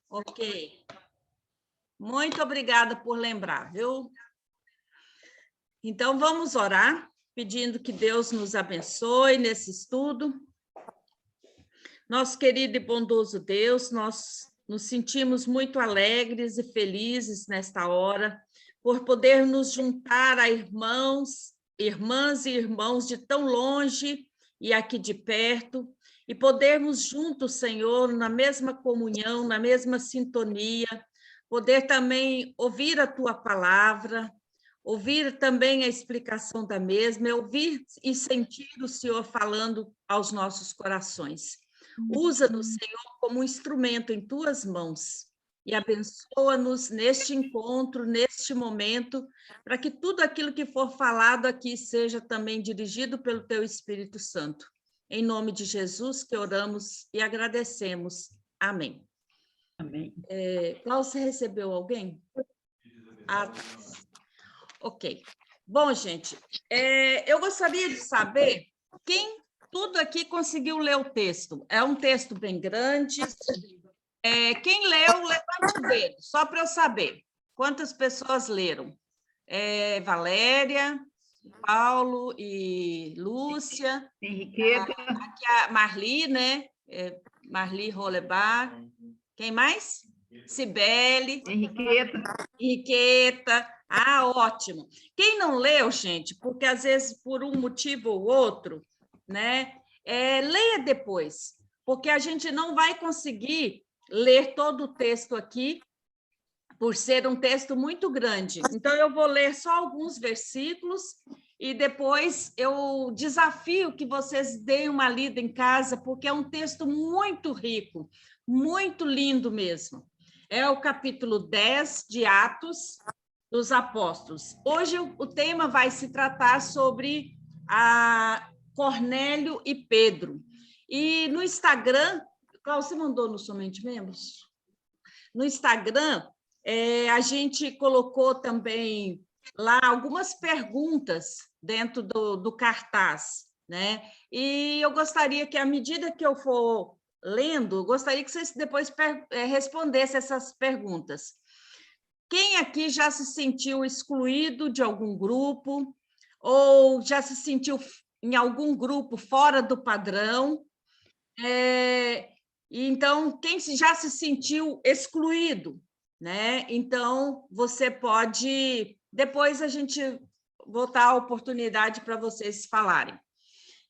Ok. Muito obrigada por lembrar, viu? Então, vamos orar, pedindo que Deus nos abençoe nesse estudo. Nosso querido e bondoso Deus, nós nos sentimos muito alegres e felizes nesta hora, por poder nos juntar a irmãs e irmãos de tão longe e aqui de perto, e podermos juntos, Senhor, na mesma comunhão, na mesma sintonia, poder também ouvir a Tua palavra, ouvir também a explicação da mesma, ouvir e sentir o Senhor falando aos nossos corações. Usa-nos, Senhor, como um instrumento em Tuas mãos e abençoa-nos neste encontro, neste momento, para que tudo aquilo que for falado aqui seja também dirigido pelo Teu Espírito Santo. Em nome de Jesus que oramos e agradecemos. Amém. Amém. Cláudia, recebeu alguém? Ok. Bom, gente, eu gostaria de saber quem tudo aqui conseguiu ler o texto. É um texto bem grande. Quem leu, levanta o dedo, só para eu saber. Quantas pessoas leram? Valéria, Paulo e Lúcia. Henriqueta. Aqui a Marli, né? Marli Rolebar. Quem mais? Cibele. Henriqueta. Ótimo. Quem não leu, gente, porque às vezes por um motivo ou outro, né? Leia depois, porque a gente não vai conseguir ler todo o texto aqui, por ser um texto muito grande. Então, eu vou ler só alguns versículos e depois eu desafio que vocês deem uma lida em casa, porque é um texto muito rico, muito lindo mesmo. É o capítulo 10 de Atos dos Apóstolos. Hoje o tema vai se tratar sobre Cornélio e Pedro. E no Instagram, Cláudio, você mandou no Somente Membros? No Instagram, a gente colocou também lá algumas perguntas dentro do cartaz, né? E eu gostaria que, à medida que eu for lendo, gostaria que vocês depois respondessem essas perguntas. Quem aqui já se sentiu excluído de algum grupo ou já se sentiu em algum grupo fora do padrão? Então, quem já se sentiu excluído, né? Então, você pode... Depois a gente botar a oportunidade para vocês falarem.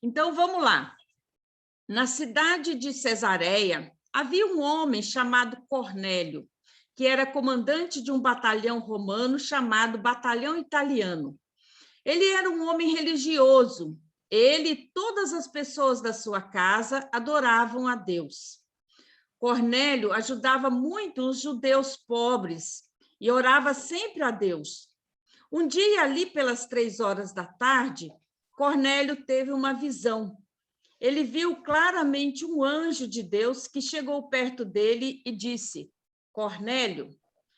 Então, vamos lá. Na cidade de Cesareia, havia um homem chamado Cornélio, que era comandante de um batalhão romano chamado Batalhão Italiano. Ele era um homem religioso. Ele e todas as pessoas da sua casa adoravam a Deus. Cornélio ajudava muito os judeus pobres e orava sempre a Deus. Um dia, ali pelas 3 horas da tarde, Cornélio teve uma visão. Ele viu claramente um anjo de Deus que chegou perto dele e disse: Cornélio.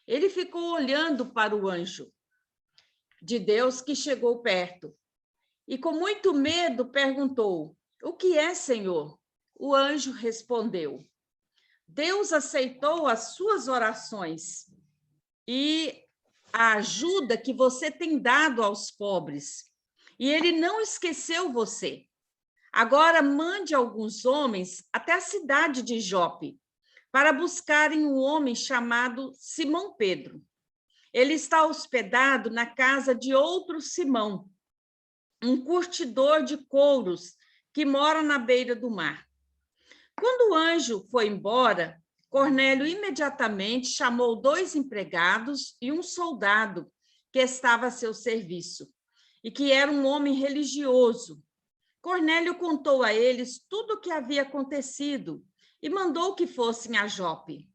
Ele ficou olhando para o anjo de Deus que chegou perto e, com muito medo, perguntou: O que é, Senhor? O anjo respondeu: Deus aceitou as suas orações e a ajuda que você tem dado aos pobres. E ele não esqueceu você. Agora mande alguns homens até a cidade de Jope para buscarem um homem chamado Simão Pedro. Ele está hospedado na casa de outro Simão, um curtidor de couros que mora na beira do mar. Quando o anjo foi embora, Cornélio imediatamente chamou 2 empregados e um soldado que estava a seu serviço e que era um homem religioso. Cornélio contou a eles tudo o que havia acontecido e mandou que fossem a Jope.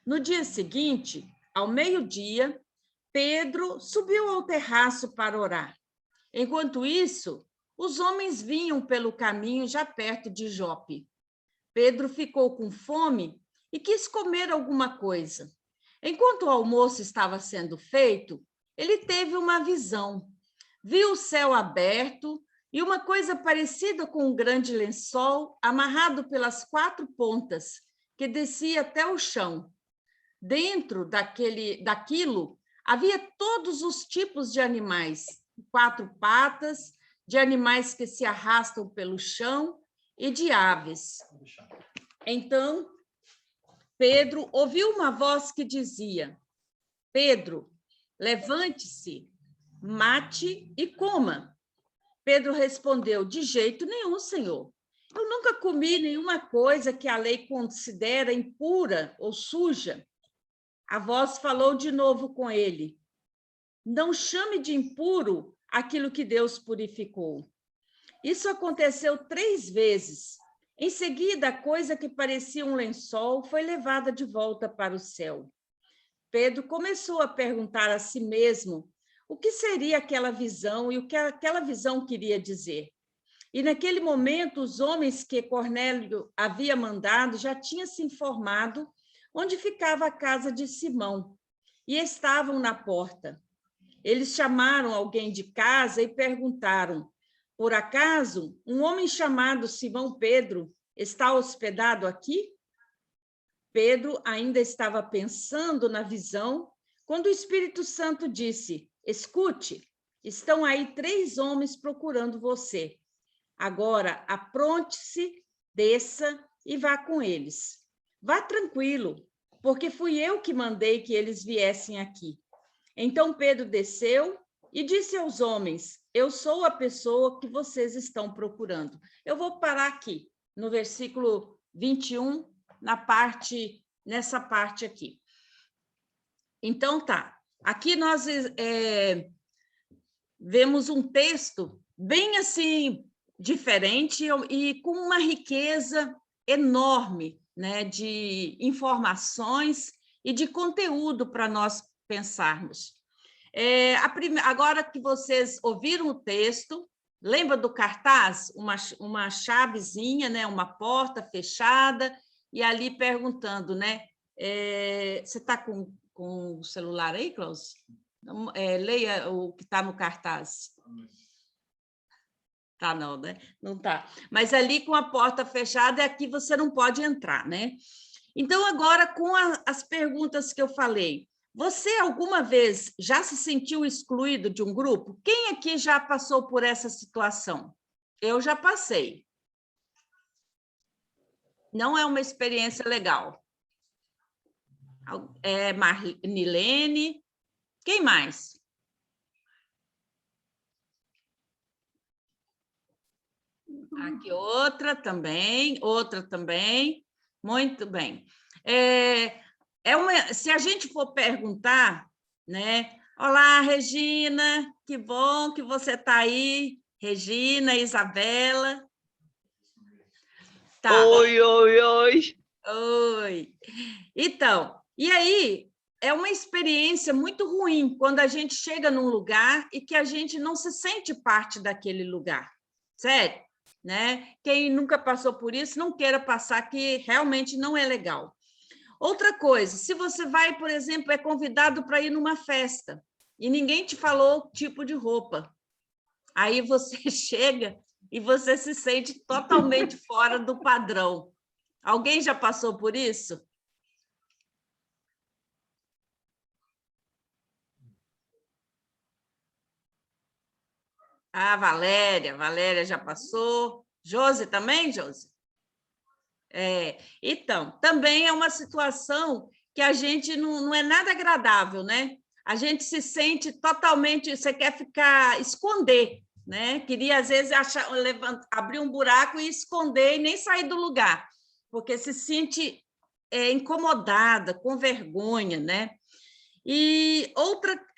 No dia seguinte, ao meio-dia, Pedro subiu ao terraço para orar. Enquanto isso, os homens vinham pelo caminho já perto de Jope. Pedro ficou com fome e quis comer alguma coisa. Enquanto o almoço estava sendo feito, ele teve uma visão. Viu o céu aberto e uma coisa parecida com um grande lençol amarrado pelas 4 pontas, que descia até o chão. dentro daquilo havia todos os tipos de animais, 4 patas, de animais que se arrastam pelo chão e de aves. Então, Pedro ouviu uma voz que dizia: Pedro, levante-se, mate e coma. Pedro respondeu: de jeito nenhum, Senhor. Eu nunca comi nenhuma coisa que a lei considera impura ou suja. A voz falou de novo com ele: não chame de impuro aquilo que Deus purificou. Isso aconteceu 3 vezes. Em seguida, a coisa que parecia um lençol foi levada de volta para o céu. Pedro começou a perguntar a si mesmo o que seria aquela visão e o que aquela visão queria dizer. E naquele momento, os homens que Cornélio havia mandado já tinham se informado onde ficava a casa de Simão e estavam na porta. Eles chamaram alguém de casa e perguntaram: por acaso um homem chamado Simão Pedro está hospedado aqui? Pedro ainda estava pensando na visão quando o Espírito Santo disse: escute, estão aí 3 homens procurando você. Agora, apronte-se, desça e vá com eles. Vá tranquilo, porque fui eu que mandei que eles viessem aqui. Então Pedro desceu e disse aos homens: eu sou a pessoa que vocês estão procurando. Eu vou parar aqui, no versículo 21, nessa parte aqui. Então, tá. Aqui nós vemos um texto bem assim, diferente e com uma riqueza enorme, né, de informações e de conteúdo para nós pensarmos. Agora que vocês ouviram o texto, lembra do cartaz? Uma chavezinha, né, uma porta fechada, e ali perguntando, né? Você está com o celular aí, Klaus? Leia o que está no cartaz. Tá, não, né? Não tá. Mas ali com a porta fechada, aqui você não pode entrar, né? Então, agora, com as perguntas que eu falei, você alguma vez já se sentiu excluído de um grupo? Quem aqui já passou por essa situação? Eu já passei. Não é uma experiência legal. Marlene, quem mais? Aqui outra também. Muito bem. Se a gente for perguntar, né? Olá, Regina, que bom que você está aí. Regina, Isabela. Tá. Oi, oi, oi. Oi. Então, e aí é uma experiência muito ruim quando a gente chega num lugar e que a gente não se sente parte daquele lugar. Sério, né? Quem nunca passou por isso, não queira passar, que realmente não é legal. Outra coisa, se você vai, por exemplo, é convidado para ir numa festa e ninguém te falou o tipo de roupa, aí você chega e você se sente totalmente fora do padrão. Alguém já passou por isso? Ah, Valéria já passou. Josi também, Josi? Então, também é uma situação que a gente não é nada agradável, né? A gente se sente totalmente, você quer esconder, né? Queria, às vezes, abrir um buraco e esconder e nem sair do lugar, porque se sente incomodada, com vergonha, né?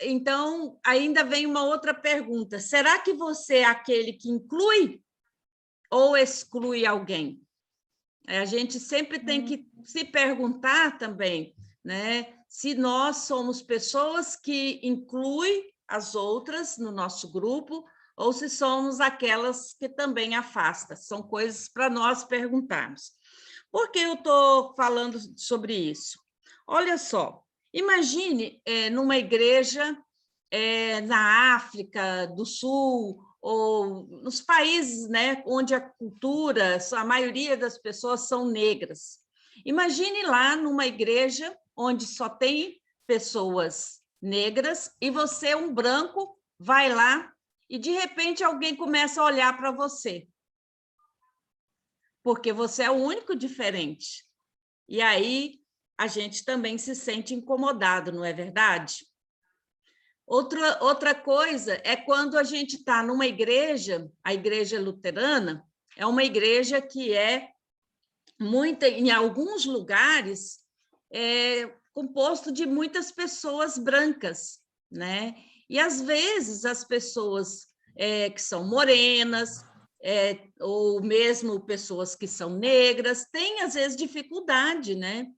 Então, ainda vem uma outra pergunta: será que você é aquele que inclui ou exclui alguém? A gente sempre tem que se perguntar também, né? Se nós somos pessoas que incluem as outras no nosso grupo ou se somos aquelas que também afastam. São coisas para nós perguntarmos. Por que eu estou falando sobre isso? Olha só, imagine numa igreja na África do Sul ou nos países, né, onde a maioria das pessoas são negras. Imagine lá numa igreja onde só tem pessoas negras, e você, um branco, vai lá e, de repente, alguém começa a olhar para você, porque você é o único diferente. E aí a gente também se sente incomodado, não é verdade? Outra coisa é quando a gente está numa igreja, a igreja luterana é uma igreja que é em alguns lugares, composto de muitas pessoas brancas, né? E às vezes as pessoas que são morenas, ou mesmo pessoas que são negras, têm às vezes dificuldade, né?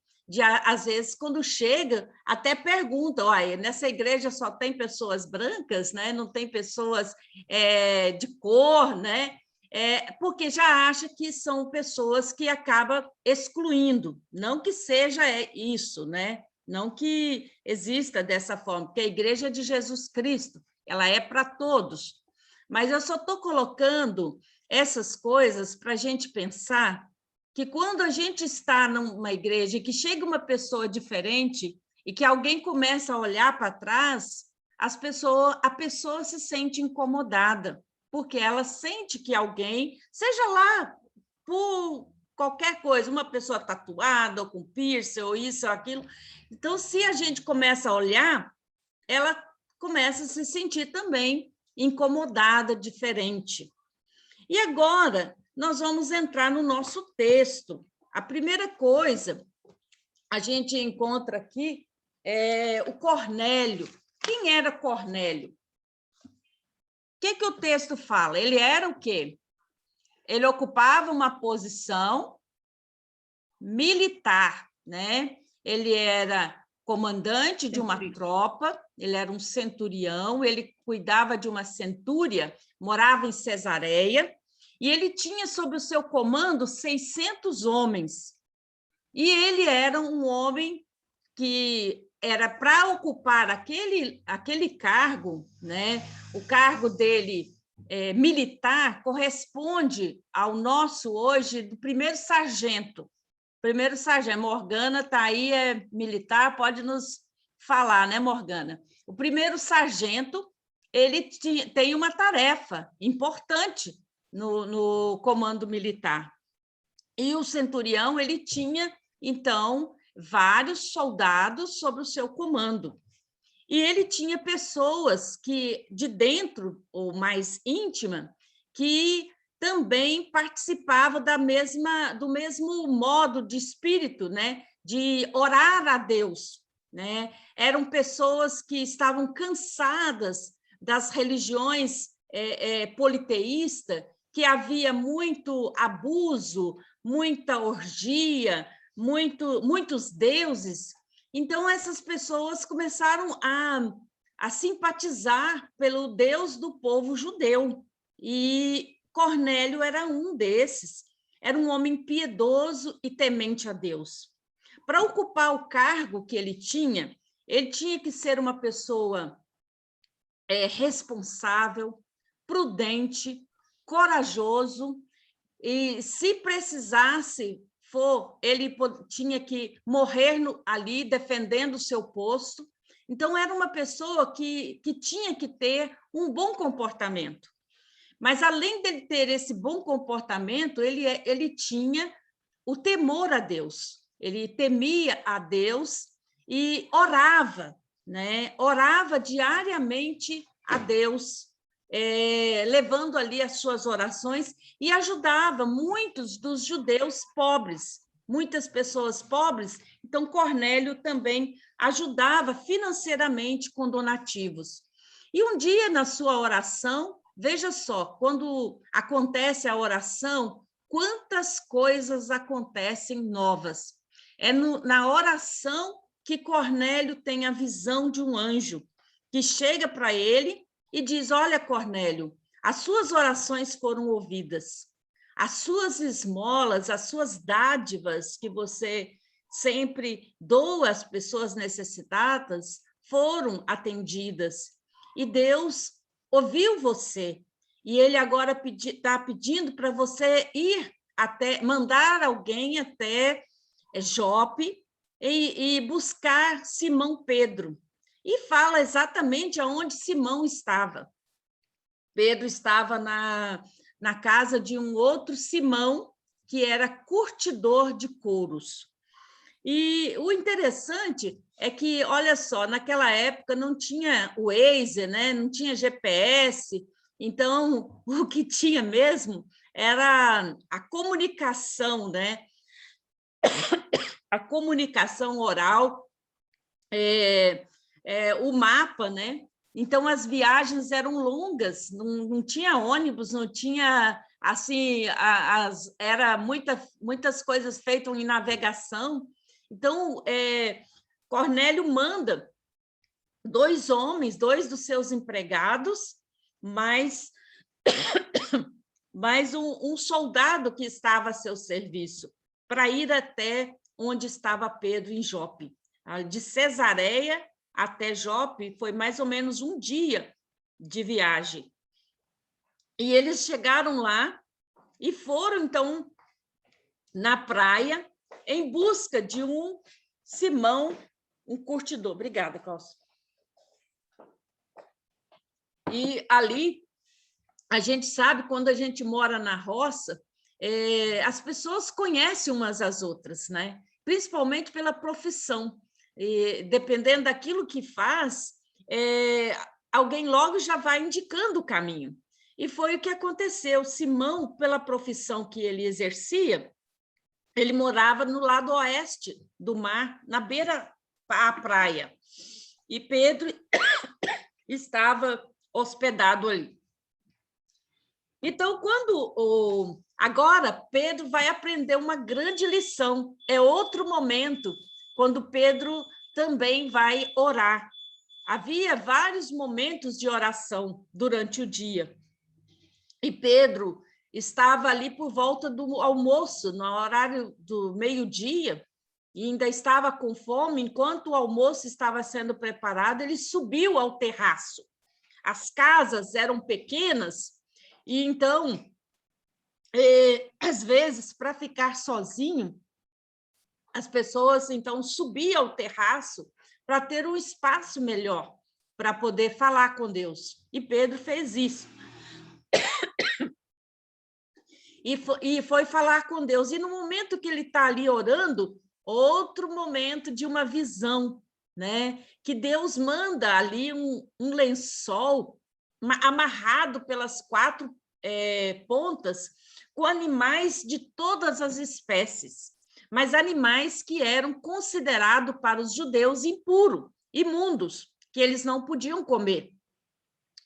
Às vezes, quando chega, até pergunta: olha, nessa igreja só tem pessoas brancas, né? Não tem pessoas de cor, né? Porque já acha que são pessoas que acaba excluindo, não que seja isso, né? Não que exista dessa forma, porque a Igreja de Jesus Cristo, ela é para todos. Mas eu só estou colocando essas coisas para a gente pensar que quando a gente está numa igreja e que chega uma pessoa diferente e que alguém começa a olhar para trás, a pessoa se sente incomodada, porque ela sente que alguém, seja lá por qualquer coisa, uma pessoa tatuada, ou com piercing, ou isso, ou aquilo. Então, se a gente começa a olhar, ela começa a se sentir também incomodada, diferente. E agora, nós vamos entrar no nosso texto. A primeira coisa, a gente encontra aqui o Cornélio. Quem era Cornélio? O que o texto fala? Ele era o quê? Ele ocupava uma posição militar, né? Ele era comandante de uma tropa, ele era um centurião, ele cuidava de uma centúria, morava em Cesareia, e ele tinha sob o seu comando 600 homens. E ele era um homem que era para ocupar aquele cargo, né? O cargo dele militar corresponde ao nosso hoje do primeiro sargento. Primeiro sargento, Morgana está aí, é militar, pode nos falar, né, Morgana? O primeiro sargento, ele tem uma tarefa importante no comando militar. E o centurião, ele tinha, então, vários soldados sob o seu comando. E ele tinha pessoas que, de dentro, ou mais íntima, que também participavam do mesmo modo de espírito, né? De orar a Deus. Né? Eram pessoas que estavam cansadas das religiões politeístas, que havia muito abuso, muita orgia, muitos deuses. Então, essas pessoas começaram a simpatizar pelo Deus do povo judeu. E Cornélio era um desses. Era um homem piedoso e temente a Deus. Para ocupar o cargo que ele tinha que ser uma pessoa responsável, prudente, corajoso, e se precisasse ele tinha que morrer ali defendendo o seu posto. Então, era uma pessoa que tinha que ter um bom comportamento. Mas, além dele ter esse bom comportamento, ele tinha o temor a Deus. Ele temia a Deus e orava, né? Orava diariamente a Deus, levando ali as suas orações, e ajudava muitos dos judeus pobres, muitas pessoas pobres. Então, Cornélio também ajudava financeiramente com donativos. E um dia, na sua oração, veja só, quando acontece a oração, quantas coisas acontecem novas. É na oração que Cornélio tem a visão de um anjo, que chega para ele e diz: olha, Cornélio, as suas orações foram ouvidas, as suas esmolas, as suas dádivas que você sempre doa às pessoas necessitadas foram atendidas, e Deus ouviu você, e ele agora está pedindo para você mandar alguém até Jope, e buscar Simão Pedro. E fala exatamente aonde Simão estava. Pedro estava na casa de um outro Simão, que era curtidor de couros. E o interessante é que, olha só, naquela época não tinha o Waze, né? Não tinha GPS, então o que tinha mesmo era a comunicação, né? A comunicação oral, o mapa, né? Então as viagens eram longas, não tinha ônibus, não tinha assim, era muitas coisas feitas em navegação. Então, Cornélio manda 2 homens, 2 dos seus empregados, mais um soldado que estava a seu serviço, para ir até onde estava Pedro, em Jope. De Cesareia até Jope foi mais ou menos um dia de viagem. E eles chegaram lá e foram, então, na praia, em busca de um Simão, um curtidor. Obrigada, Cláudia. E ali, a gente sabe, quando a gente mora na roça, as pessoas conhecem umas às outras, né? Principalmente pela profissão. E, dependendo daquilo que faz, alguém logo já vai indicando o caminho. E foi o que aconteceu. Simão, pela profissão que ele exercia, ele morava no lado oeste do mar, na beira da praia. E Pedro estava hospedado ali. Então, agora Pedro vai aprender uma grande lição. É outro momento, quando Pedro também vai orar. Havia vários momentos de oração durante o dia. E Pedro estava ali por volta do almoço, no horário do meio-dia, e ainda estava com fome. Enquanto o almoço estava sendo preparado, ele subiu ao terraço. As casas eram pequenas, e então, às vezes, para ficar sozinho, as pessoas então subiam ao terraço para ter um espaço melhor, para poder falar com Deus. E Pedro fez isso. E foi falar com Deus. E no momento que ele está ali orando, outro momento de uma visão, né? Que Deus manda ali um lençol amarrado pelas 4 pontas, com animais de todas as espécies, mas animais que eram considerados para os judeus impuros, imundos, que eles não podiam comer.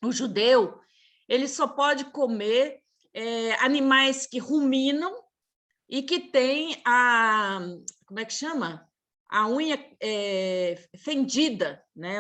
O judeu, ele só pode comer animais que ruminam e que têm como é que chama? A unha fendida, né?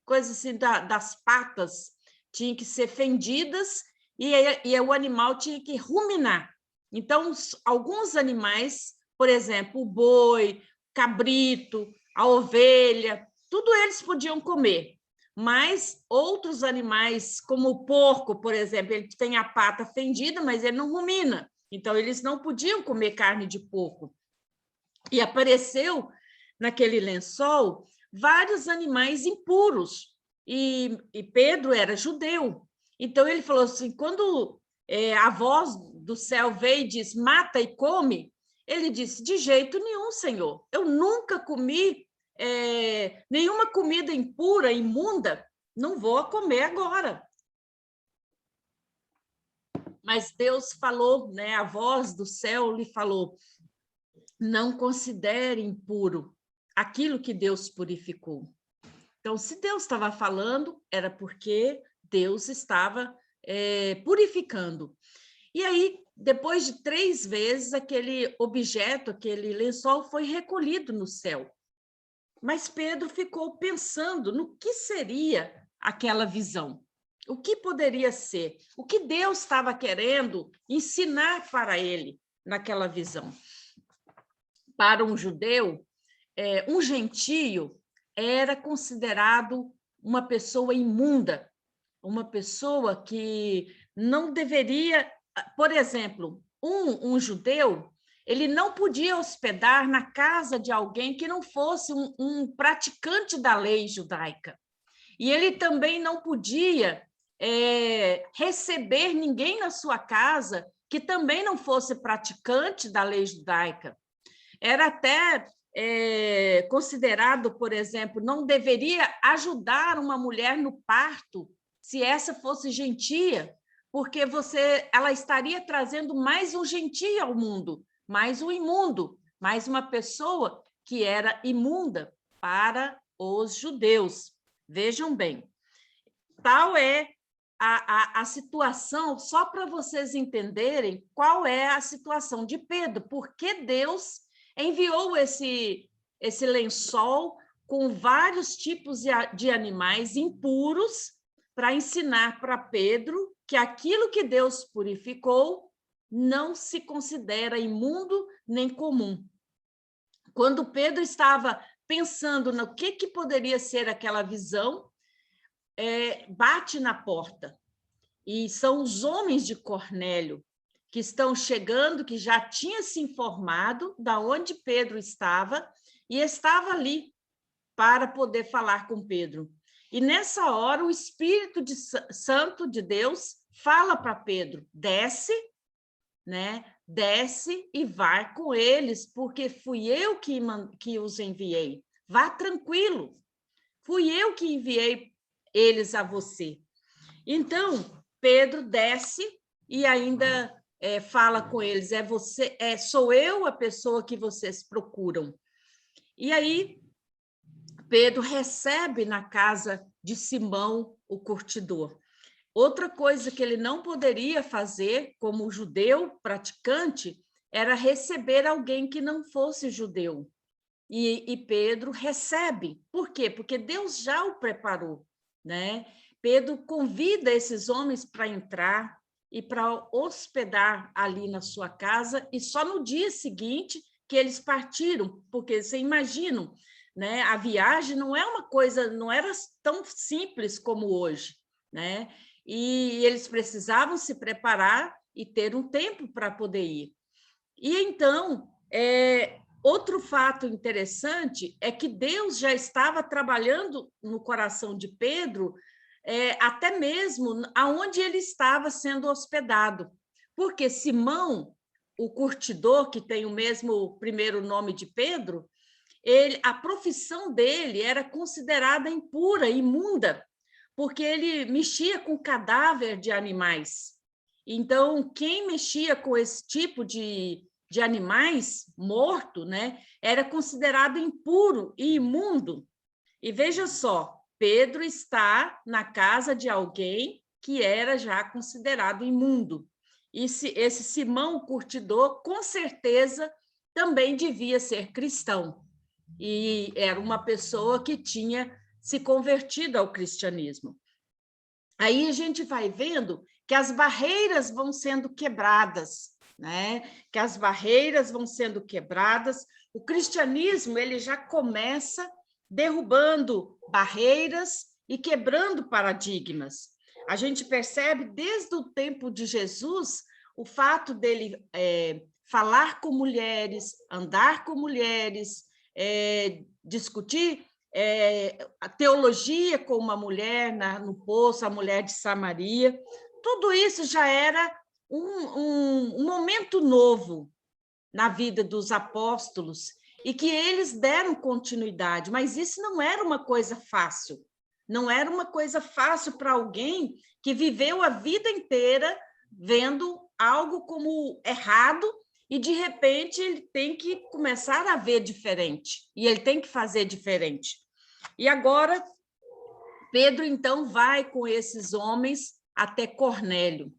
Coisa assim das patas tinham que ser fendidas e o animal tinha que ruminar. Então, alguns animais, por exemplo, o boi, cabrito, a ovelha, tudo eles podiam comer. Mas outros animais, como o porco, por exemplo, ele tem a pata fendida, mas ele não rumina. Então, eles não podiam comer carne de porco. E apareceu naquele lençol vários animais impuros. E Pedro era judeu. Então, ele falou assim, quando a voz do céu veio e disse, mata e come, ele disse, de jeito nenhum, Senhor. Eu nunca comi nenhuma comida impura, imunda, não vou comer agora. Mas Deus falou, né? A voz do céu lhe falou, não considere impuro aquilo que Deus purificou. Então, se Deus estava falando, era porque Deus estava purificando. E aí, depois de 3 vezes, aquele objeto, aquele lençol foi recolhido no céu. Mas Pedro ficou pensando no que seria aquela visão. O que poderia ser? O que Deus estava querendo ensinar para ele naquela visão? Para um judeu, um gentio era considerado uma pessoa imunda, uma pessoa que não deveria... Por exemplo, um judeu, ele não podia hospedar na casa de alguém que não fosse um praticante da lei judaica. E ele também não podia receber ninguém na sua casa que também não fosse praticante da lei judaica. Era até considerado, por exemplo, não deveria ajudar uma mulher no parto se essa fosse gentia, porque ela estaria trazendo mais um gentio ao mundo, mais um imundo, mais uma pessoa que era imunda para os judeus. Vejam bem, tal é a situação, só para vocês entenderem qual é a situação de Pedro, porque Deus enviou esse lençol com vários tipos de animais impuros para ensinar para Pedro que aquilo que Deus purificou não se considera imundo nem comum. Quando Pedro estava pensando no que poderia ser aquela visão, bate na porta. E são os homens de Cornélio que estão chegando, que já tinha se informado de onde Pedro estava e estava ali para poder falar com Pedro. E nessa hora o Espírito Santo de Deus fala para Pedro: desce, né? Desce e vai com eles, porque fui eu que os enviei. Vá tranquilo, fui eu que enviei eles a você. Então, Pedro desce e ainda fala com eles: sou eu a pessoa que vocês procuram. E aí, Pedro recebe na casa de Simão, o curtidor. Outra coisa que ele não poderia fazer, como judeu praticante, era receber alguém que não fosse judeu. E Pedro recebe. Por quê? Porque Deus já o preparou, né? Pedro convida esses homens para entrar e para hospedar ali na sua casa, e só no dia seguinte que eles partiram, porque vocês imaginam, né? A viagem não é uma coisa, não era tão simples como hoje, né? E eles precisavam se preparar e ter um tempo para poder ir. E então, outro fato interessante é que Deus já estava trabalhando no coração de Pedro, até mesmo aonde ele estava sendo hospedado. Porque Simão, o curtidor, que tem o mesmo primeiro nome de Pedro, a profissão dele era considerada impura, imunda, porque ele mexia com cadáver de animais. Então, quem mexia com esse tipo de animais morto, né, era considerado impuro e imundo. E veja só, Pedro está na casa de alguém que era já considerado imundo. E esse Simão curtidor, com certeza, também devia ser cristão. E era uma pessoa que tinha se convertido ao cristianismo. Aí a gente vai vendo que as barreiras vão sendo quebradas, né? Que as barreiras vão sendo quebradas. O cristianismo ele já começa derrubando barreiras e quebrando paradigmas. A gente percebe desde o tempo de Jesus o fato dele falar com mulheres, andar com mulheres, discutir a teologia com uma mulher no poço, a mulher de Samaria. Tudo isso já era um momento novo na vida dos apóstolos e que eles deram continuidade, mas isso não era uma coisa fácil. Não era uma coisa fácil para alguém que viveu a vida inteira vendo algo como errado e, de repente, ele tem que começar a ver diferente, e ele tem que fazer diferente. E agora, Pedro, então, vai com esses homens até Cornélio.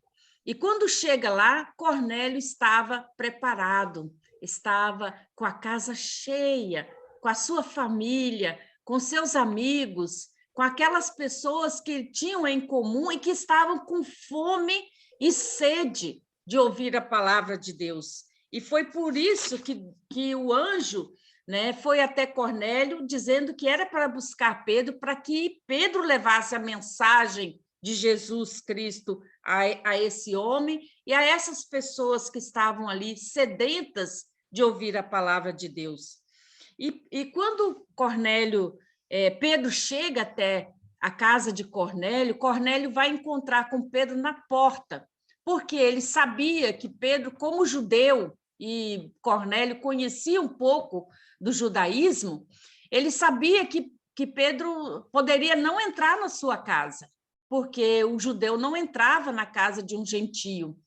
E quando chega lá, Cornélio estava preparado, estava com a casa cheia, com a sua família, com seus amigos, com aquelas pessoas que tinham em comum e que estavam com fome e sede de ouvir a palavra de Deus. E foi por isso que o anjo, né, foi até Cornélio, dizendo que era para buscar Pedro, para que Pedro levasse a mensagem de Jesus Cristo a esse homem e a essas pessoas que estavam ali sedentas de ouvir a palavra de Deus. E quando Pedro chega até a casa de Cornélio, Cornélio vai encontrar com Pedro na porta, porque ele sabia que Pedro, como judeu, e Cornélio conhecia um pouco do judaísmo, ele sabia que Pedro poderia não entrar na sua casa, porque o judeu não entrava na casa de um gentio.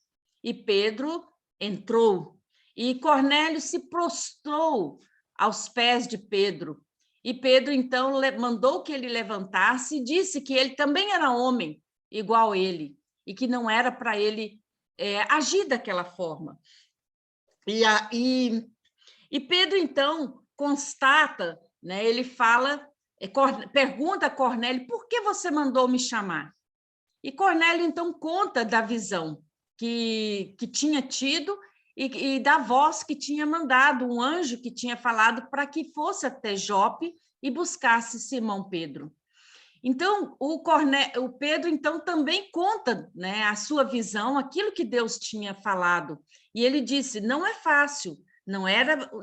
E Pedro entrou. E Cornélio se prostrou aos pés de Pedro. E Pedro, então, mandou que ele levantasse e disse que ele também era homem, igual ele, e que não era para ele agir daquela forma. E Pedro, então, constata, né, ele fala, pergunta a Cornélio, por que você mandou me chamar? E Cornélio, então, conta da visão que tinha tido e da voz que tinha mandado, um anjo que tinha falado para que fosse até Jope e buscasse Simão Pedro. Então, o Pedro, então, também conta, né, a sua visão, aquilo que Deus tinha falado. E ele disse, não é fácil,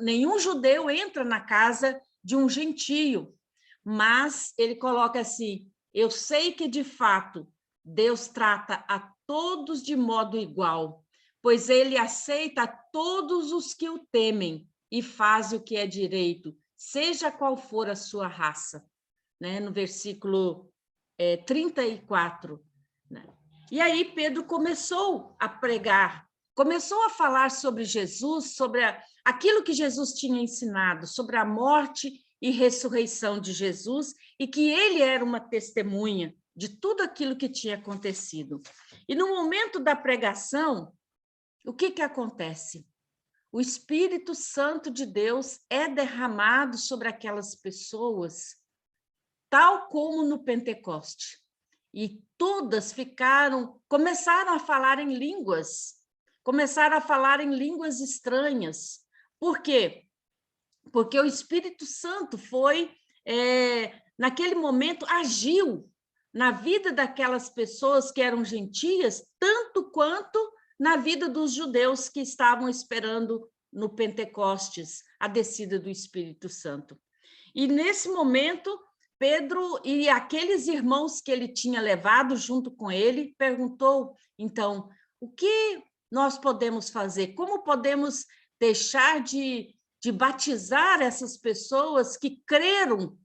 nenhum judeu entra na casa de um gentio, mas ele coloca assim, eu sei que, de fato, Deus trata a todos de modo igual, pois ele aceita a todos os que o temem e faz o que é direito, seja qual for a sua raça. Né? No versículo 34. Né? E aí Pedro começou a pregar, começou a falar sobre Jesus, sobre aquilo que Jesus tinha ensinado, sobre a morte e ressurreição de Jesus, e que ele era uma testemunha de tudo aquilo que tinha acontecido. E no momento da pregação, o que acontece? O Espírito Santo de Deus é derramado sobre aquelas pessoas, tal como no Pentecoste. E todas começaram a falar em línguas, estranhas. Por quê? Porque o Espírito Santo naquele momento, agiu na vida daquelas pessoas que eram gentias, tanto quanto na vida dos judeus que estavam esperando no Pentecostes a descida do Espírito Santo. E nesse momento, Pedro e aqueles irmãos que ele tinha levado junto com ele perguntou, então, o que nós podemos fazer? Como podemos deixar de batizar essas pessoas que creram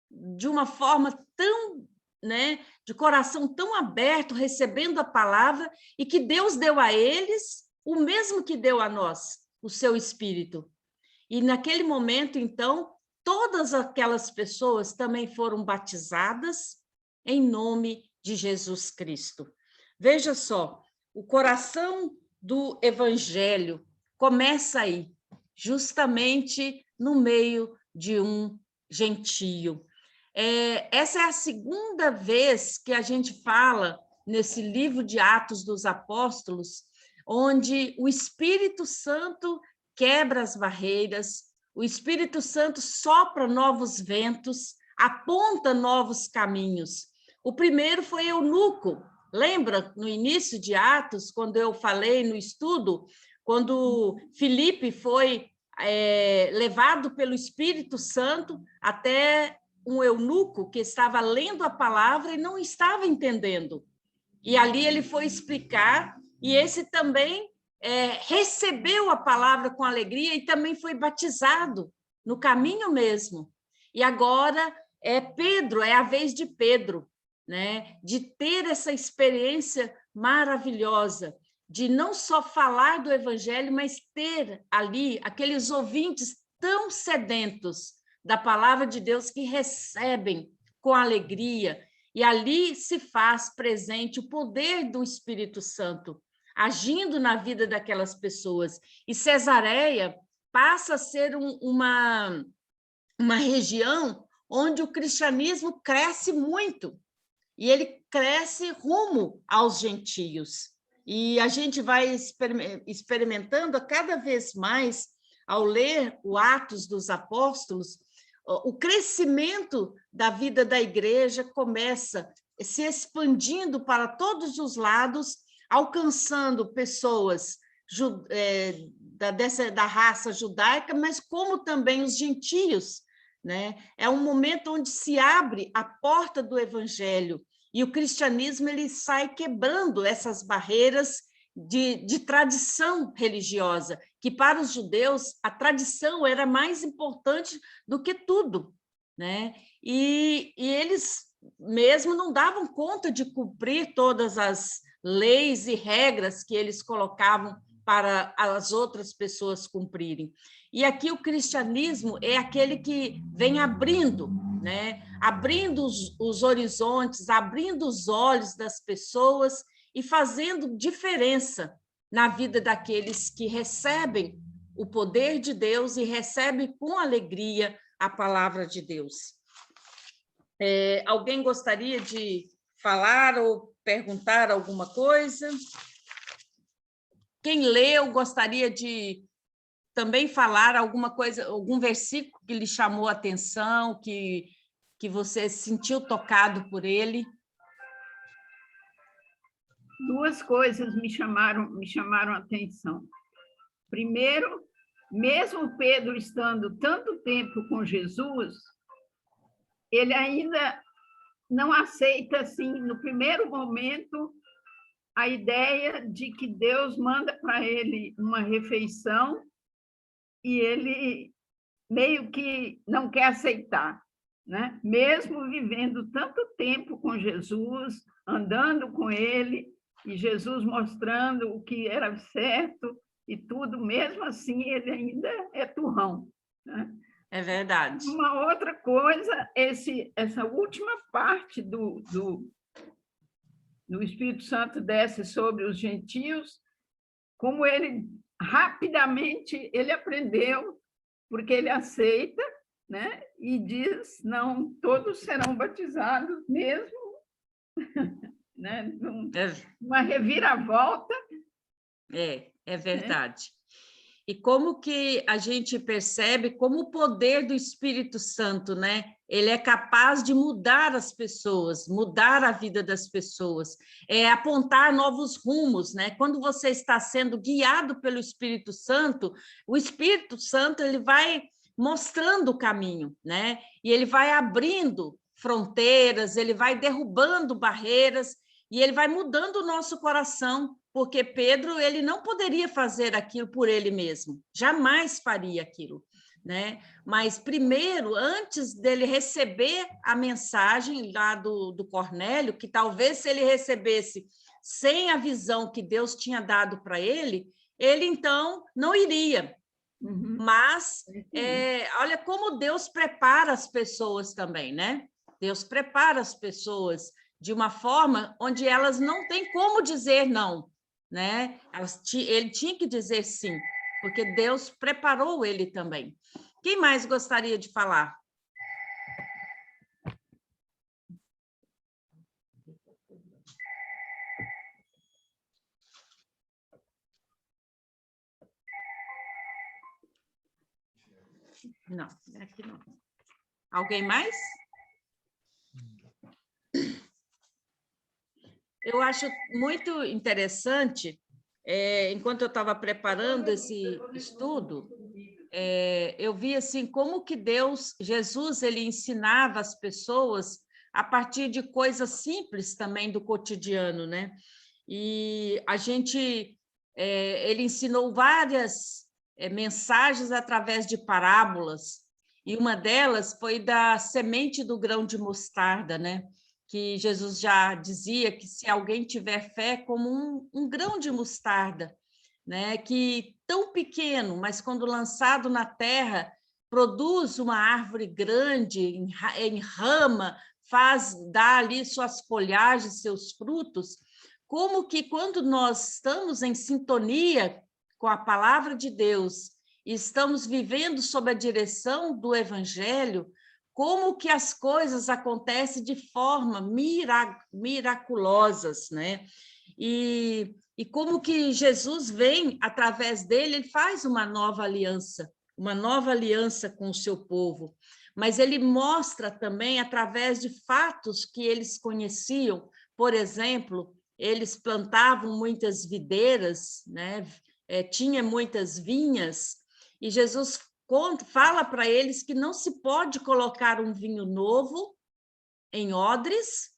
de uma forma tão, né, de coração tão aberto, recebendo a palavra, e que Deus deu a eles o mesmo que deu a nós, o seu Espírito. E naquele momento, então, todas aquelas pessoas também foram batizadas em nome de Jesus Cristo. Veja só, o coração do Evangelho começa aí, justamente no meio de um gentio. Essa é a segunda vez que a gente fala nesse livro de Atos dos Apóstolos, onde o Espírito Santo quebra as barreiras, o Espírito Santo sopra novos ventos, aponta novos caminhos. O primeiro foi Eunuco. Lembra, no início de Atos, quando eu falei no estudo, quando Filipe foi levado pelo Espírito Santo até um eunuco que estava lendo a palavra e não estava entendendo. E ali ele foi explicar, e esse também recebeu a palavra com alegria e também foi batizado no caminho mesmo. E agora Pedro, é a vez de Pedro, né, de ter essa experiência maravilhosa, de não só falar do Evangelho, mas ter ali aqueles ouvintes tão sedentos da palavra de Deus que recebem com alegria. E ali se faz presente o poder do Espírito Santo, agindo na vida daquelas pessoas. E Cesareia passa a ser uma região onde o cristianismo cresce muito, e ele cresce rumo aos gentios. E a gente vai experimentando a cada vez mais, ao ler o Atos dos Apóstolos, o crescimento da vida da igreja começa se expandindo para todos os lados, alcançando pessoas da raça judaica, mas como também os gentios, né? É um momento onde se abre a porta do evangelho e o cristianismo ele sai quebrando essas barreiras de tradição religiosa, que para os judeus a tradição era mais importante do que tudo, né? E eles mesmo não davam conta de cumprir todas as leis e regras que eles colocavam para as outras pessoas cumprirem. E aqui o cristianismo é aquele que vem abrindo, né? Abrindo os horizontes, abrindo os olhos das pessoas e fazendo diferença na vida daqueles que recebem o poder de Deus e recebem com alegria a palavra de Deus. Alguém gostaria de falar ou perguntar alguma coisa? Quem leu gostaria de também falar alguma coisa, algum versículo que lhe chamou a atenção, que você sentiu tocado por ele? Duas coisas me chamaram a atenção. Primeiro, mesmo Pedro estando tanto tempo com Jesus, ele ainda não aceita, assim, no primeiro momento, a ideia de que Deus manda para ele uma refeição e ele meio que não quer aceitar, né? Mesmo vivendo tanto tempo com Jesus, andando com ele, e Jesus mostrando o que era certo e tudo, mesmo assim, ele ainda é turrão, né? É verdade. Uma outra coisa, essa última parte do Espírito Santo desce sobre os gentios, como ele rapidamente ele aprendeu, porque ele aceita, né? E diz, não, todos serão batizados mesmo, né? Uma reviravolta. É verdade. E como que a gente percebe como o poder do Espírito Santo, né? Ele é capaz de mudar as pessoas, mudar a vida das pessoas, apontar novos rumos, né? Quando você está sendo guiado pelo Espírito Santo, o Espírito Santo ele vai mostrando o caminho, né? E ele vai abrindo fronteiras, ele vai derrubando barreiras e ele vai mudando o nosso coração, porque Pedro ele não poderia fazer aquilo por ele mesmo, jamais faria aquilo, né? Mas primeiro, antes dele receber a mensagem lá do Cornélio, que talvez se ele recebesse sem a visão que Deus tinha dado para ele então não iria. Uhum. Mas olha como Deus prepara as pessoas também, né? Deus prepara as pessoas de uma forma onde elas não têm como dizer não, né? Ele tinha que dizer sim, porque Deus preparou ele também. Quem mais gostaria de falar? Não, aqui não. Alguém mais? Eu acho muito interessante, enquanto eu estava preparando esse estudo, eu vi assim como que Jesus, ele ensinava as pessoas a partir de coisas simples também do cotidiano, né? E ele ensinou várias mensagens através de parábolas, e uma delas foi da semente do grão de mostarda, né? Que Jesus já dizia que se alguém tiver fé como um grão de mostarda, né, que tão pequeno, mas quando lançado na terra, produz uma árvore grande, em rama, dá ali suas folhagens, seus frutos, como que quando nós estamos em sintonia com a palavra de Deus e estamos vivendo sob a direção do Evangelho, como que as coisas acontecem de forma miraculosas, né? E como que Jesus vem, através dele, ele faz uma nova aliança, uma nova aliança com o seu povo, mas ele mostra também através de fatos que eles conheciam. Por exemplo, eles plantavam muitas videiras, né? Tinha muitas vinhas, e Jesus fala para eles que não se pode colocar um vinho novo em odres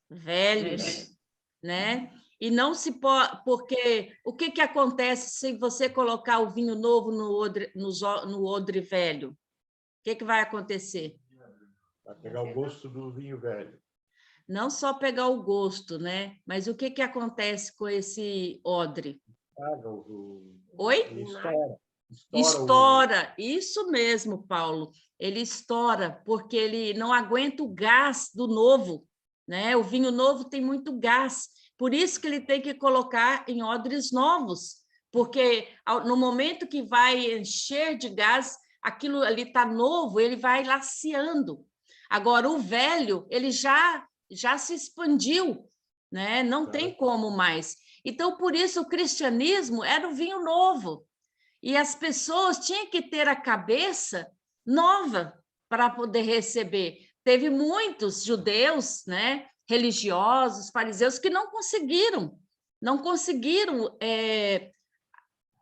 velhos, né? E não se pode, porque o que acontece se você colocar o vinho novo no odre velho? O que vai acontecer? Vai pegar o gosto do vinho velho. Não só pegar o gosto, né? Mas o que acontece com esse odre? Oi? Estoura, isso mesmo, Paulo. Ele estoura porque ele não aguenta o gás do novo, né? O vinho novo tem muito gás, por isso que ele tem que colocar em odres novos, porque no momento que vai encher de gás, aquilo ali está novo, ele vai laceando. Agora, o velho, ele já se expandiu, né? Não tem como mais. Então, por isso, o cristianismo era o vinho novo. E as pessoas tinham que ter a cabeça nova para poder receber. Teve muitos judeus, né, religiosos, fariseus, que não conseguiram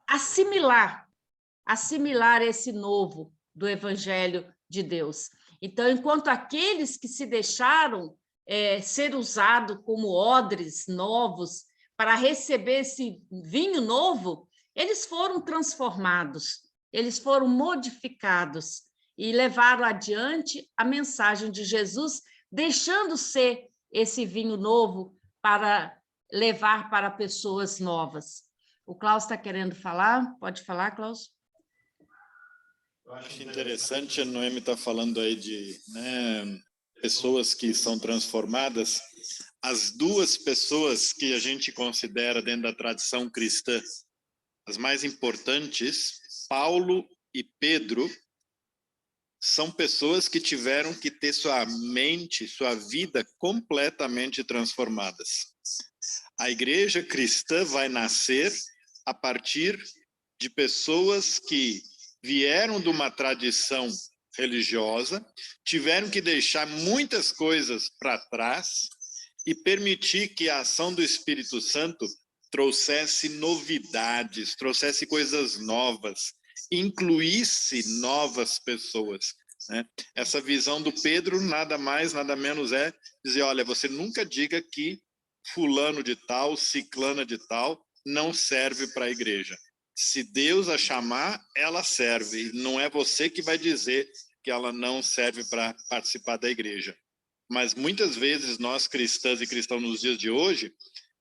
assimilar esse novo do Evangelho de Deus. Então, enquanto aqueles que se deixaram ser usados como odres novos para receber esse vinho novo, eles foram transformados, eles foram modificados e levaram adiante a mensagem de Jesus, deixando ser esse vinho novo para levar para pessoas novas. O Klaus está querendo falar? Pode falar, Klaus? Eu acho interessante, a Noemi está falando aí de pessoas que são transformadas. As duas pessoas que a gente considera dentro da tradição cristã as mais importantes, Paulo e Pedro, são pessoas que tiveram que ter sua mente, sua vida completamente transformadas. A igreja cristã vai nascer a partir de pessoas que vieram de uma tradição religiosa, tiveram que deixar muitas coisas para trás e permitir que a ação do Espírito Santo trouxesse novidades, trouxesse coisas novas, incluísse novas pessoas, né? Essa visão do Pedro nada mais, nada menos é dizer, olha, você nunca diga que fulano de tal, ciclana de tal, não serve para a igreja. Se Deus a chamar, ela serve. Não é você que vai dizer que ela não serve para participar da igreja. Mas muitas vezes nós cristãs e cristãos nos dias de hoje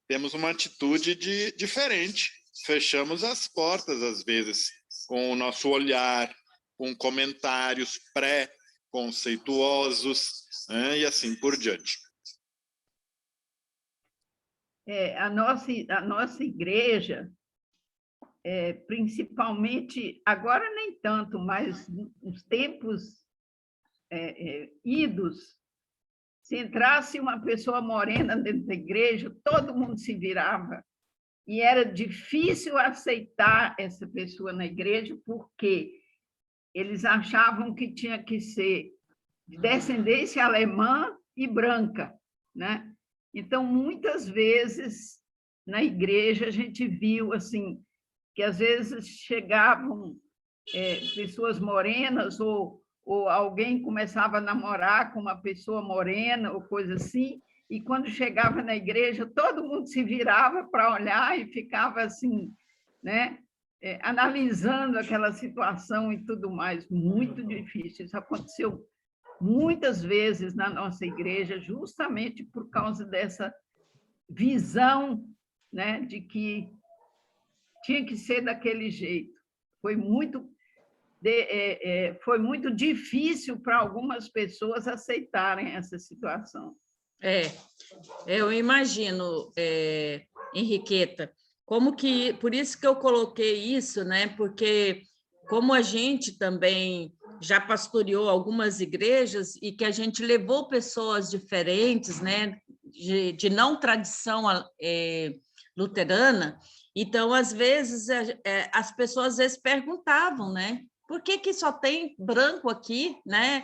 temos uma atitude diferente. Fechamos as portas às vezes com o nosso olhar, com comentários pré-conceituosos, né, e assim por diante. A nossa igreja, principalmente, agora nem tanto, mas nos tempos idos, se entrasse uma pessoa morena dentro da igreja, todo mundo se virava. E era difícil aceitar essa pessoa na igreja, porque eles achavam que tinha que ser de descendência alemã e branca, né? Então, muitas vezes, na igreja, a gente viu assim, que às vezes chegavam pessoas morenas, ou alguém começava a namorar com uma pessoa morena, ou coisa assim, e quando chegava na igreja, todo mundo se virava para olhar e ficava assim, né? Analisando aquela situação e tudo mais. Muito difícil. Isso aconteceu muitas vezes na nossa igreja, justamente por causa dessa visão, né, de que tinha que ser daquele jeito. Foi muito difícil para algumas pessoas aceitarem essa situação. Eu imagino, Henriqueta, por isso que eu coloquei isso, né? Porque como a gente também já pastoreou algumas igrejas e que a gente levou pessoas diferentes, né? De não tradição luterana, então, às vezes, as pessoas às vezes perguntavam, né? por que que só tem branco aqui, né?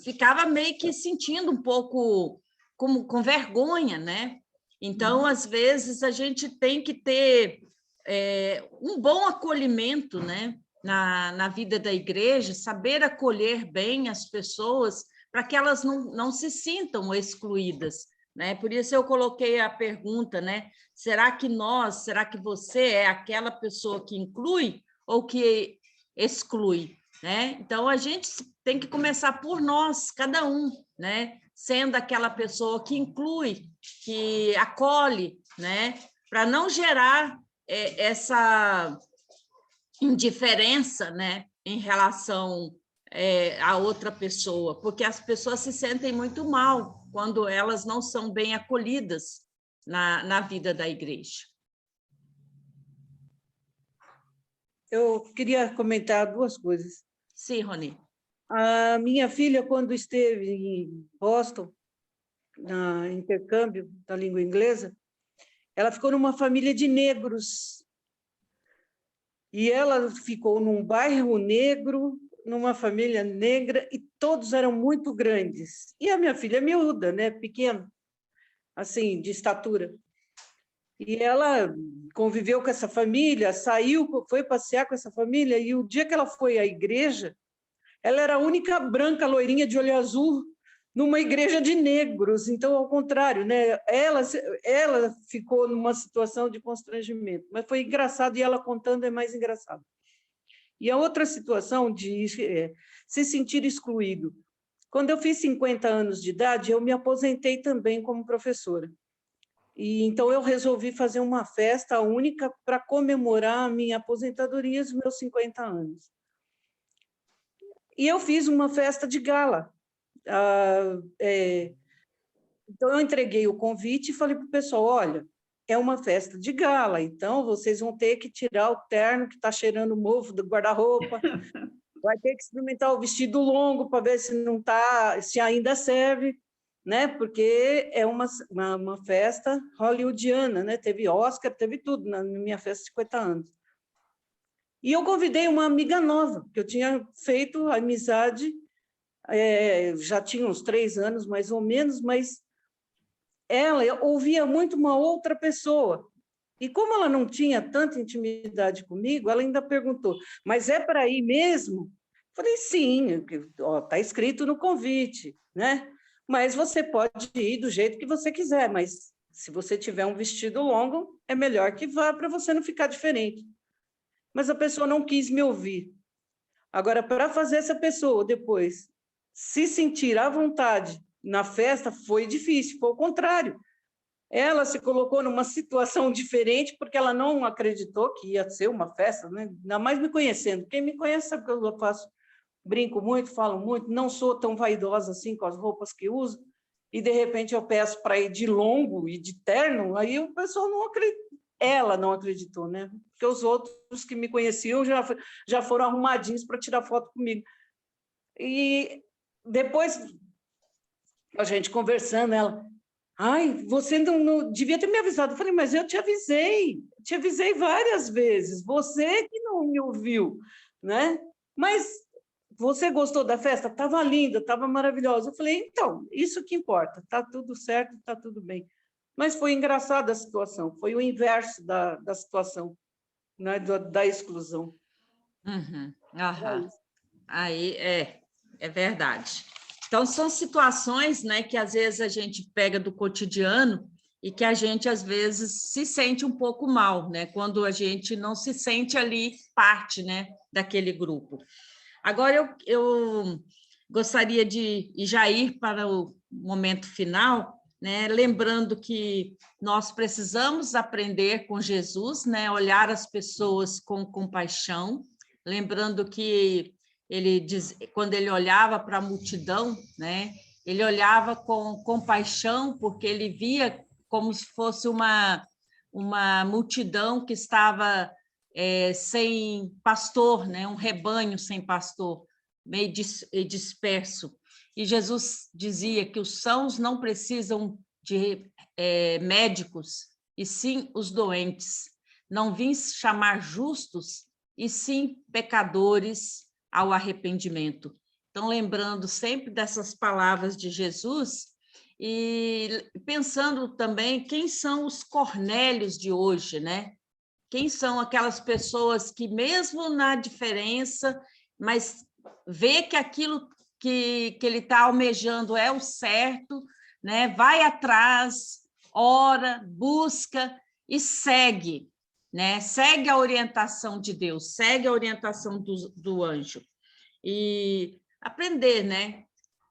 Ficava meio que sentindo um pouco com vergonha, né? Então, às vezes, a gente tem que ter um bom acolhimento, né? Na vida da igreja, saber acolher bem as pessoas para que elas não se sintam excluídas, né? Por isso eu coloquei a pergunta, né? Será que você é aquela pessoa que inclui ou que exclui, né? Então, a gente tem que começar por nós, cada um, né? Sendo aquela pessoa que inclui, que acolhe, né? Para não gerar essa indiferença, né? Em relação a outra pessoa, porque as pessoas se sentem muito mal quando elas não são bem acolhidas na vida da igreja. Eu queria comentar duas coisas. Sim, Rony. A minha filha, quando esteve em Boston, no intercâmbio da língua inglesa, ela ficou numa família de negros. E ela ficou num bairro negro, numa família negra, e todos eram muito grandes. E a minha filha é miúda, né? Pequena, assim, de estatura. E ela conviveu com essa família, saiu, foi passear com essa família, e o dia que ela foi à igreja, ela era a única branca loirinha de olho azul numa igreja de negros. Então, ao contrário, né? Ela ficou numa situação de constrangimento, mas foi engraçado, e ela contando é mais engraçado. E a outra situação de se sentir excluído. Quando eu fiz 50 anos de idade, eu me aposentei também como professora. E então eu resolvi fazer uma festa única para comemorar a minha aposentadoria e os meus 50 anos. E eu fiz uma festa de gala. Então eu entreguei o convite e falei para o pessoal, olha, é uma festa de gala, então vocês vão ter que tirar o terno que está cheirando mofo do guarda-roupa, vai ter que experimentar o vestido longo para ver se ainda serve, né? Porque é uma festa hollywoodiana, né? Teve Oscar, teve tudo na minha festa de 50 anos. E eu convidei uma amiga nova, que eu tinha feito amizade, já tinha uns 3 anos, mais ou menos, mas ela ouvia muito uma outra pessoa. E como ela não tinha tanta intimidade comigo, ela ainda perguntou, mas é para ir mesmo? Falei, sim, está escrito no convite, né? Mas você pode ir do jeito que você quiser, mas se você tiver um vestido longo, é melhor que vá para você não ficar diferente. Mas a pessoa não quis me ouvir. Agora, para fazer essa pessoa depois se sentir à vontade na festa, foi difícil, foi o contrário. Ela se colocou numa situação diferente porque ela não acreditou que ia ser uma festa, né? Ainda mais me conhecendo. Quem me conhece sabe que eu brinco muito, falo muito, não sou tão vaidosa assim com as roupas que uso, e de repente eu peço para ir de longo e de terno, aí o pessoal não acredita. Ela não acreditou, né? Porque os outros que me conheciam já foram arrumadinhos para tirar foto comigo. E depois, a gente conversando, ela... Ai, você não devia ter me avisado. Eu falei, mas eu te avisei várias vezes, você que não me ouviu, né? Mas você gostou da festa? Estava linda, estava maravilhosa. Eu falei, então, isso que importa, está tudo certo, está tudo bem. Mas foi engraçada a situação, foi o inverso da situação, né? Da exclusão. Uhum. Aí é verdade. Então, são situações, né, que às vezes a gente pega do cotidiano e que a gente, às vezes, se sente um pouco mal, né, quando a gente não se sente ali parte, né, daquele grupo. Agora, eu gostaria de já ir para o momento final, né, lembrando que nós precisamos aprender com Jesus, né, olhar as pessoas com compaixão, lembrando que quando ele olhava para a multidão, né, ele olhava com compaixão, porque ele via como se fosse uma multidão que estava sem pastor, né, um rebanho sem pastor, meio disperso. E Jesus dizia que os sãos não precisam de médicos, e sim os doentes. Não vim chamar justos, e sim pecadores ao arrependimento. Então, lembrando sempre dessas palavras de Jesus e pensando também quem são os Cornélios de hoje, né? Quem são aquelas pessoas que, mesmo na diferença, mas vê que aquilo que ele está almejando é o certo, né? Vai atrás, ora, busca e segue, né? Segue a orientação de Deus, segue a orientação do anjo. E aprender, né?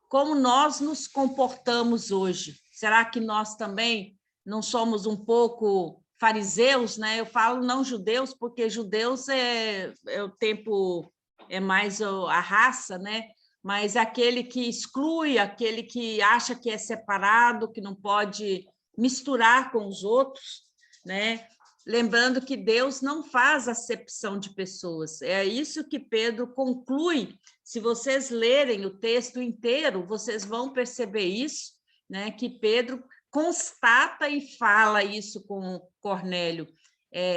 Como nós nos comportamos hoje. Será que nós também não somos um pouco fariseus, né? Eu falo não judeus, porque judeus é o tempo, é mais a raça, né? Mas aquele que exclui, aquele que acha que é separado, que não pode misturar com os outros, né? Lembrando que Deus não faz acepção de pessoas. É isso que Pedro conclui. Se vocês lerem o texto inteiro, vocês vão perceber isso, né? Que Pedro constata e fala isso com Cornélio.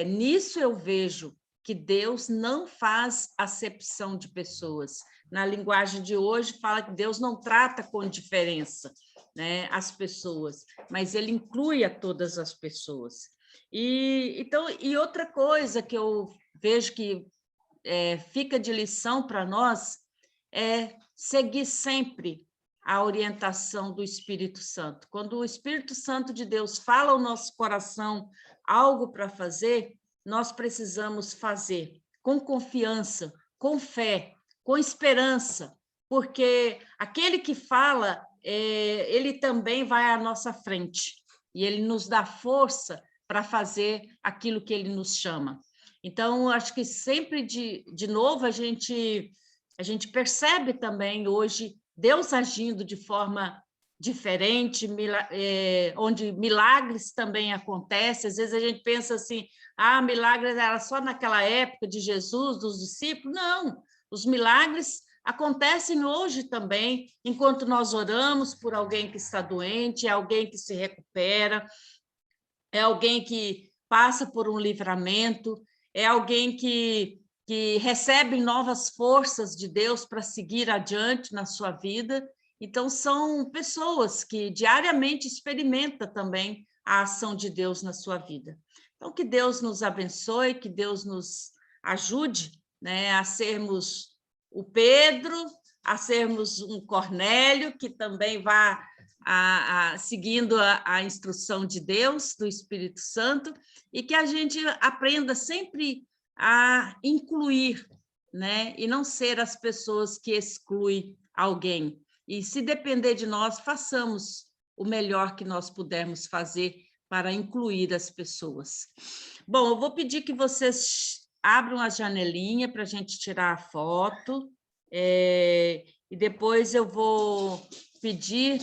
Nisso eu vejo que Deus não faz acepção de pessoas. Na linguagem de hoje, fala que Deus não trata com diferença, né, as pessoas, mas ele inclui a todas as pessoas. E outra coisa que eu vejo que fica de lição para nós é seguir sempre a orientação do Espírito Santo. Quando o Espírito Santo de Deus fala ao nosso coração algo para fazer, nós precisamos fazer com confiança, com fé, com esperança, porque aquele que fala, ele também vai à nossa frente e ele nos dá força para fazer aquilo que ele nos chama. Então, acho que sempre, de novo, a gente percebe também hoje Deus agindo de forma diferente, onde milagres também acontecem. Às vezes a gente pensa assim, milagres era só naquela época de Jesus, dos discípulos. Não, os milagres acontecem hoje também, enquanto nós oramos por alguém que está doente, é alguém que se recupera, é alguém que passa por um livramento, é alguém que recebe novas forças de Deus para seguir adiante na sua vida. Então, são pessoas que diariamente experimentam também a ação de Deus na sua vida. Então, que Deus nos abençoe, que Deus nos ajude, né, a sermos o Pedro, a sermos um Cornélio, que também vá seguindo a instrução de Deus, do Espírito Santo, e que a gente aprenda sempre a incluir, né? E não ser as pessoas que excluem alguém. E se depender de nós, façamos o melhor que nós pudermos fazer para incluir as pessoas. Bom, eu vou pedir que vocês abram a janelinha para a gente tirar a foto, e depois eu vou pedir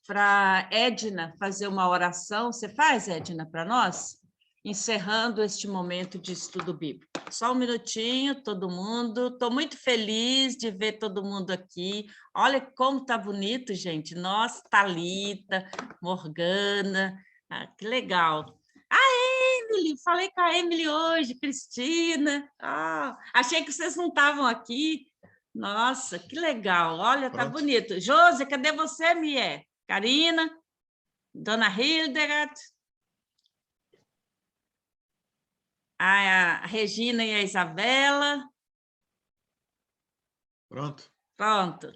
para Edna fazer uma oração. Você faz, Edna, para nós? Encerrando este momento de estudo bíblico. Só um minutinho, todo mundo. Estou muito feliz de ver todo mundo aqui. Olha como está bonito, gente. Nossa, Thalita, Morgana. Que legal. Emily, falei com a Emily hoje, Cristina. Achei que vocês não estavam aqui. Nossa, que legal. Olha, está bonito. Josi, cadê você, Mié? Karina, Dona Hildegard, a Regina e a Isabela. Pronto. Pronto.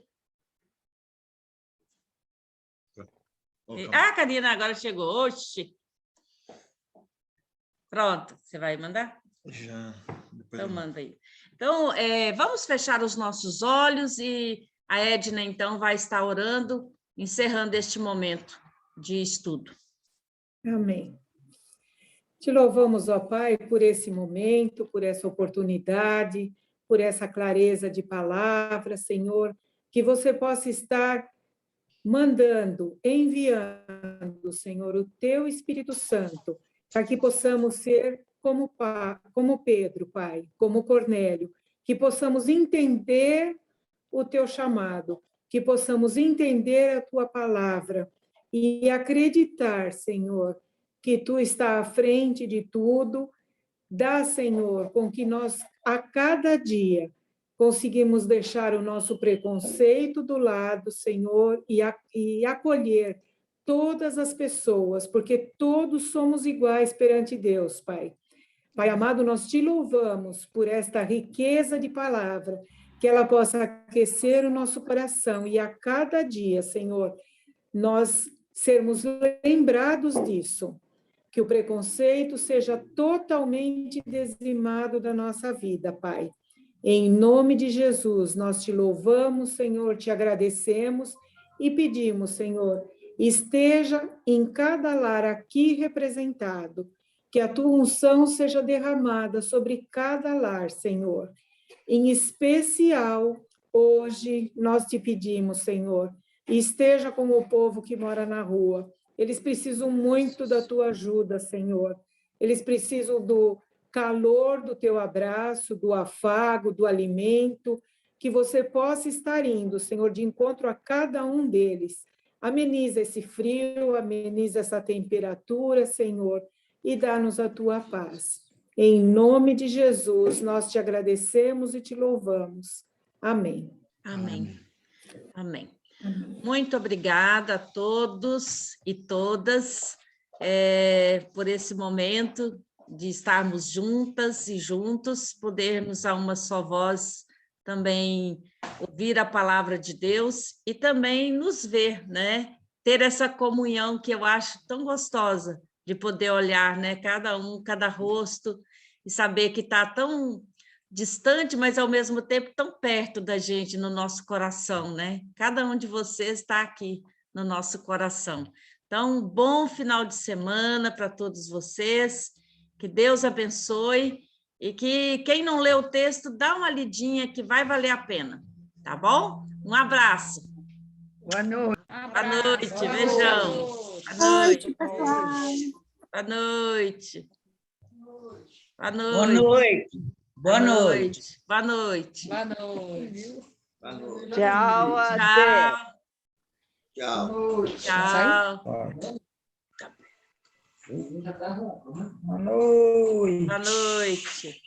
A Karina agora chegou. Oxi. Pronto. Você vai mandar? Já. Então, manda aí. Então, vamos fechar os nossos olhos e a Edna, então, vai estar orando, encerrando este momento de estudo. Amém. Te louvamos, ó Pai, por esse momento, por essa oportunidade, por essa clareza de palavras, Senhor, que você possa estar mandando, enviando, Senhor, o teu Espírito Santo, para que possamos ser como Pedro, Pai, como Cornélio, que possamos entender o teu chamado, que possamos entender a tua palavra e acreditar, Senhor, que tu está à frente de tudo. Dá, Senhor, com que nós, a cada dia, conseguimos deixar o nosso preconceito do lado, Senhor, e acolher todas as pessoas, porque todos somos iguais perante Deus, Pai. Pai amado, nós te louvamos por esta riqueza de palavra, que ela possa aquecer o nosso coração e a cada dia, Senhor, nós sermos lembrados disso, que o preconceito seja totalmente dizimado da nossa vida, Pai. Em nome de Jesus, nós te louvamos, Senhor, te agradecemos e pedimos, Senhor, esteja em cada lar aqui representado, que a tua unção seja derramada sobre cada lar, Senhor. Em especial, hoje, nós te pedimos, Senhor, esteja com o povo que mora na rua. Eles precisam muito da tua ajuda, Senhor. Eles precisam do calor do teu abraço, do afago, do alimento, que você possa estar indo, Senhor, de encontro a cada um deles. Ameniza esse frio, ameniza essa temperatura, Senhor, e dá-nos a tua paz. Em nome de Jesus, nós te agradecemos e te louvamos. Amém. Amém. Amém. Muito obrigada a todos e todas por esse momento de estarmos juntas e juntos, podermos a uma só voz também ouvir a palavra de Deus e também nos ver, né? Ter essa comunhão que eu acho tão gostosa de poder olhar, né? Cada um, cada rosto e saber que está tão distante, mas ao mesmo tempo tão perto da gente no nosso coração, né? Cada um de vocês está aqui no nosso coração. Então, um bom final de semana para todos vocês, que Deus abençoe e que quem não leu o texto, dá uma lidinha que vai valer a pena, tá bom? Um abraço. Boa noite. Boa noite, beijão. Boa noite, pessoal. Boa noite. Boa noite. Boa noite. Boa noite. Boa noite. Tchau, até. Tchau. Tchau. Boa noite. Boa noite.